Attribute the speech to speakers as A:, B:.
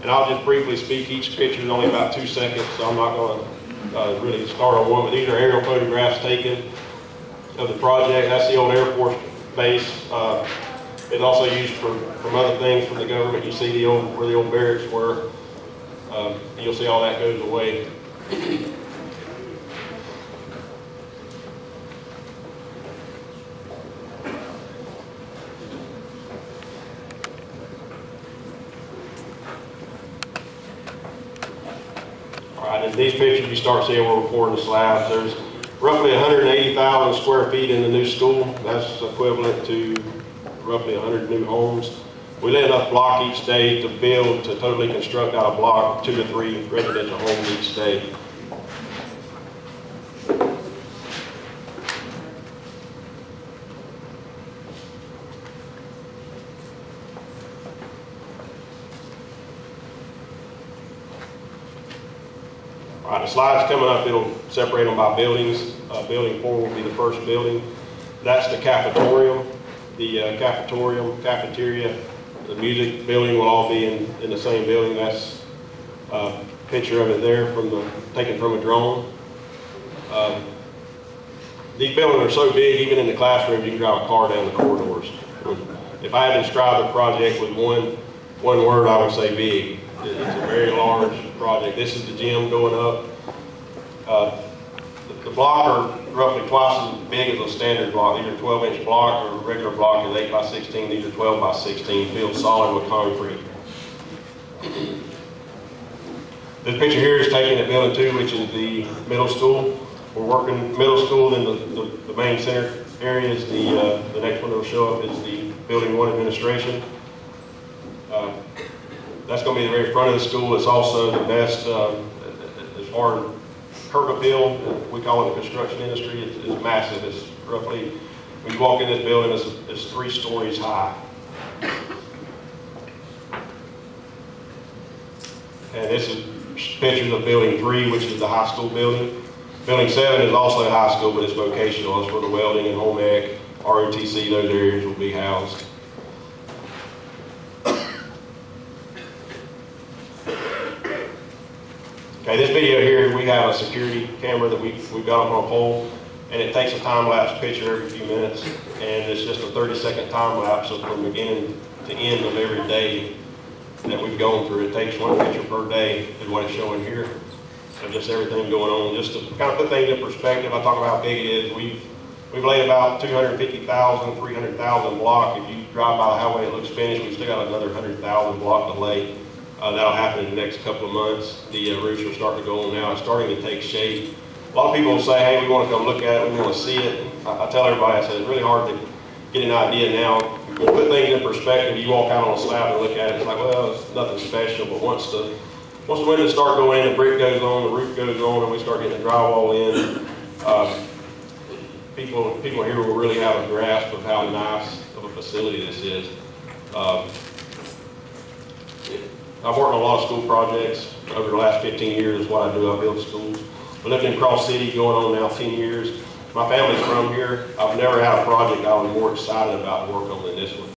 A: And I'll just briefly speak. Each picture is only about 2 seconds, so I'm not going to really start on one. But these are aerial photographs taken of the project. That's the old Air Force base. It's also used from other things from the government. You see where the old barracks were. You'll see all that goes away. All right, in these pictures you start seeing where we're pouring the slabs. There's roughly 180,000 square feet in the new school. That's equivalent to roughly 100 new homes. We let enough block each day to build, to totally construct out a block, 2 to 3 residential homes each day. All right, the slides coming up, it'll separate them by buildings. Building 4 will be the first building. That's the cafetorium. The cafeteria, the music building will all be in the same building. That's a picture of it there taken from a drone. These buildings are so big, even in the classrooms, you can drive a car down the corridors. If I had to describe the project with one word, I would say big. It's a very large project. This is the gym going up. The block are roughly twice as big as a standard block. These are 12-inch block, or a regular block is 8 by 16. These are 12 by 16, filled solid with concrete. This picture here is taken at Building 2, which is the middle school. We're working middle school in the main center area. Is the next one that will show up is the Building 1 administration. That's going to be the very front of the school. It's also the best as far as curb appeal. We call it the construction industry. It's massive. It's roughly, when you walk in this building, it's 3 stories high. And this is pictures of Building 3, which is the high school building. Building 7 is also a high school, but it's vocational. It's for the welding and home ec, ROTC, those areas will be housed. Okay, this video here, we have a security camera that we've got up on a pole, and it takes a time-lapse picture every few minutes, and it's just a 30-second time-lapse from beginning to end of every day that we've gone through. It takes 1 picture per day, is what it's showing here, of just everything going on. Just to kind of put things in perspective, I talk about how big it is. We've laid about 250,000, 300,000 block. If you drive by the highway, it looks finished. We've still got another 100,000 block to lay. That'll happen in the next couple of months. The roofs are starting to go on now. It's starting to take shape. A lot of people will say, hey, we want to come look at it, we want to see it. I tell everybody, I said, it's really hard to get an idea now. We'll put things in perspective. You walk out on a slab and look at it, it's like, well, it's nothing special. But once the windows start going in, the brick goes on, the roof goes on, and we start getting the drywall in, people here will really have a grasp of how nice of a facility this is. I've worked on a lot of school projects over the last 15 years is what I do. I build schools. I lived in Cross City going on now 10 years. My family's from here. I've never had a project I was more excited about to work on than this one.